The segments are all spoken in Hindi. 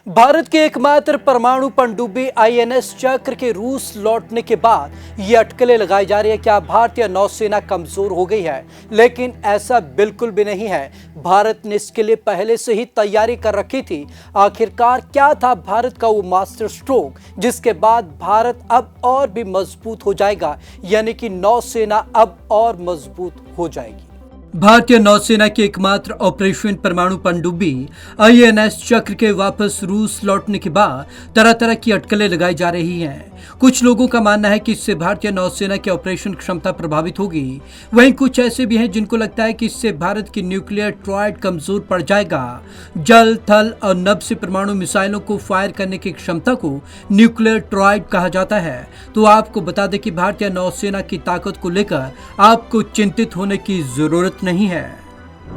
भारत के एकमात्र परमाणु पनडुब्बी आईएनएस चक्र के रूस लौटने के बाद ये अटकलें लगाई जा रही है। क्या भारतीय नौसेना कमजोर हो गई है? लेकिन ऐसा बिल्कुल भी नहीं है। भारत ने इसके लिए पहले से ही तैयारी कर रखी थी। आखिरकार क्या था भारत का वो मास्टर स्ट्रोक जिसके बाद भारत अब और भी मजबूत हो जाएगा, यानी कि नौसेना अब और मजबूत हो जाएगी। भारतीय नौसेना की एकमात्र ऑपरेशन परमाणु पनडुब्बी आईएनएस चक्र के वापस रूस लौटने के बाद तरह तरह की अटकलें लगाई जा रही हैं। कुछ लोगों का मानना है कि इससे भारतीय नौसेना की ऑपरेशन क्षमता प्रभावित होगी। वहीं कुछ ऐसे भी हैं जिनको लगता है कि इससे भारत की न्यूक्लियर ट्रायड कमजोर पड़ जाएगा। जल, थल और नभ से परमाणु मिसाइलों को फायर करने की क्षमता को न्यूक्लियर ट्रायड कहा जाता है। तो आपको बता दें कि भारतीय नौसेना की ताकत को लेकर आपको चिंतित होने की जरूरत नहीं है।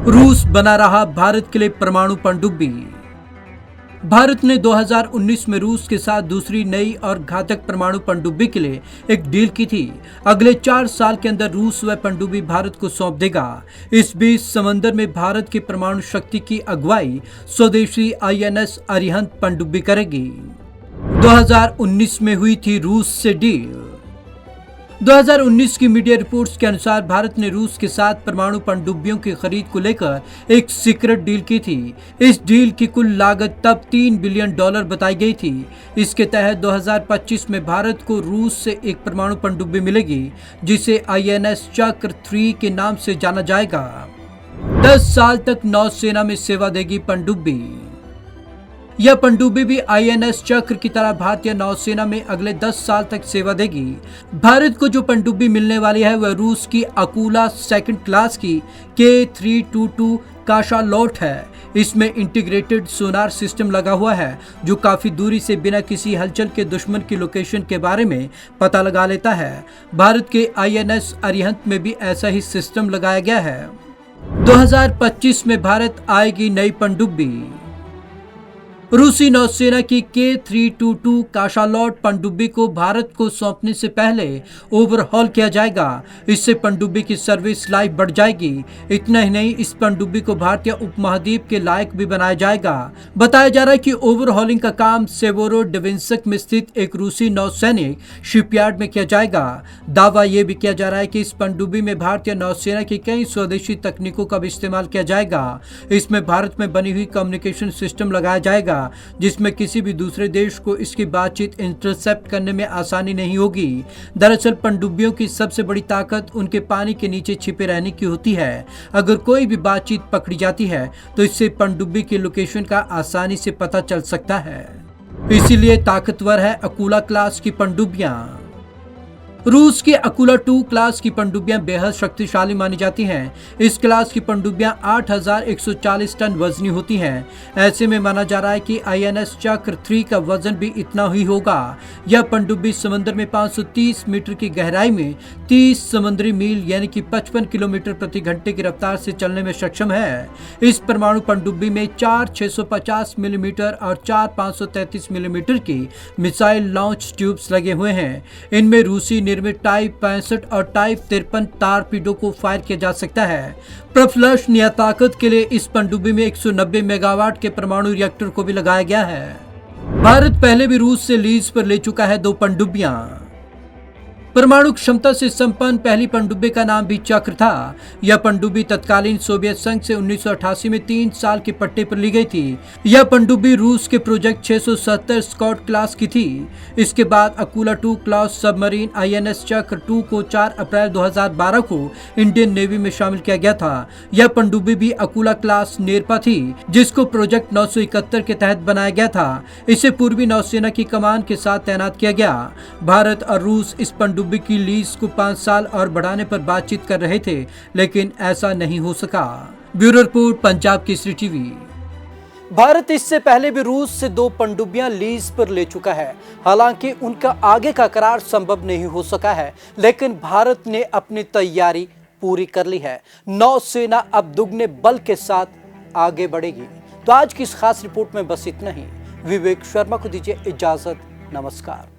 रूस बना रहा भारत के लिए परमाणु पनडुब्बी। भारत ने 2019 में रूस के साथ दूसरी नई और घातक परमाणु पनडुब्बी के लिए एक डील की थी। अगले 4 साल के अंदर रूस वह पनडुब्बी भारत को सौंप देगा। इस बीच समंदर में भारत की परमाणु शक्ति की अगुवाई स्वदेशी आईएनएस अरिहंत पनडुब्बी करेगी। 2019 में हुई थी रूस से डील। 2019 की मीडिया रिपोर्ट्स के अनुसार भारत ने रूस के साथ परमाणु पनडुब्बियों की खरीद को लेकर एक सीक्रेट डील की थी। इस डील की कुल लागत तब $3 बिलियन बताई गई थी। इसके तहत 2025 में भारत को रूस से एक परमाणु पनडुब्बी मिलेगी जिसे आईएनएस चक्र 3 के नाम से जाना जाएगा। 10 साल तक नौसेना में सेवा देगी पनडुब्बी। यह पनडुब्बी भी आईएनएस चक्र की तरह भारतीय नौसेना में अगले 10 साल तक सेवा देगी। भारत को जो पनडुब्बी मिलने वाली है वह रूस की अकूला सेकंड क्लास की K322 काशालॉट है। इसमें इंटीग्रेटेड सोनार सिस्टम लगा हुआ है जो काफी दूरी से बिना किसी हलचल के दुश्मन की लोकेशन के बारे में पता लगा लेता है। भारत के आईएनएस अरिहंत में भी ऐसा ही सिस्टम लगाया गया है। 2025 में भारत आएगी नई पनडुब्बी। रूसी नौसेना की K322 काशालॉट पनडुब्बी को भारत को सौंपने से पहले ओवरहॉल किया जाएगा। इससे पनडुब्बी की सर्विस लाइफ बढ़ जाएगी। इतना ही नहीं, इस पनडुब्बी को भारतीय उपमहाद्वीप के लायक भी बनाया जाएगा। बताया जा रहा है कि ओवरहॉलिंग का काम सेवेरोडोनेत्स्क में स्थित एक रूसी नौसैनिक शिपयार्ड में किया जाएगा। दावा यह भी किया जा रहा है कि इस पनडुब्बी में भारतीय नौसेना की कई स्वदेशी तकनीकों का भी इस्तेमाल किया जाएगा। इसमें भारत में बनी हुई कम्युनिकेशन सिस्टम लगाया जाएगा जिसमें किसी भी दूसरे देश को इसकी बातचीत इंटरसेप्ट करने में आसानी नहीं होगी। दरअसल पनडुब्बियों की सबसे बड़ी ताकत उनके पानी के नीचे छिपे रहने की होती है। अगर कोई भी बातचीत पकड़ी जाती है तो इससे पनडुब्बी की लोकेशन का आसानी से पता चल सकता है। इसीलिए ताकतवर है अकूला क्लास की पनडुब्बियां। रूस की अकूला 2 क्लास की पनडुब्बियां बेहद शक्तिशाली मानी जाती हैं। इस क्लास की पनडुब्बियां 8140 टन वजनी होती हैं। ऐसे में माना जा रहा है कि आईएनएस चक्र 3 का वजन भी इतना ही होगा। यह पनडुब्बी समंदर में 530 मीटर की गहराई में 30 समुद्री मील यानी कि 55 किलोमीटर प्रति घंटे की रफ्तार से चलने में सक्षम है। इस परमाणु पनडुब्बी में 4 650 मिलीमीटर और 4 533 मिलीमीटर की मिसाइल लॉन्च ट्यूब्स लगे हुए हैं। इनमें रूसी निर्मित टाइप 65 और टाइप 53 टारपीडो को फायर किया जा सकता है। प्रफलशन या ताकत के लिए इस पनडुब्बी में 190 मेगावाट के परमाणु रिएक्टर को भी लगाया गया है। भारत पहले भी रूस से लीज पर ले चुका है 2 पनडुब्बियां। परमाणु क्षमता से संपन्न पहली पनडुब्बी का नाम भी चक्र था। यह पनडुब्बी तत्कालीन सोवियत संघ से 1988 में 3 साल के पट्टे पर ली गई थी। यह पनडुब्बी रूस के प्रोजेक्ट 670 स्कॉट क्लास की थी। इसके बाद अकूला 2 क्लास सबमरीन आईएनएस चक्र 2 को 4 अप्रैल 2012 को इंडियन नेवी में शामिल किया गया था। यह पनडुब्बी भी अकूला क्लास नेरपा थी जिसको प्रोजेक्ट 971 के तहत बनाया गया था। इसे पूर्वी नौसेना की कमान के साथ तैनात किया गया। भारत और रूस इस पनडुब्बी की लीज को 5 साल और बढ़ाने पर बातचीत कर रहे थे, लेकिन ऐसा नहीं हो सका। Bureau report, Punjab Kesari TV. Bharat इससे पहले भी रूस से 2 पनडुब्बियां लीज पर ले चुका है। हालांकि उनका आगे का करार संभव नहीं हो सका है, लेकिन भारत ने अपनी तैयारी पूरी कर ली है। नौसेना अब दुगने बल के साथ आगे बढ़ेगी। तो आज की इस खास रिपोर्ट में बस इतना ही। विवेक शर्मा को दीजिए इजाजत। नमस्कार।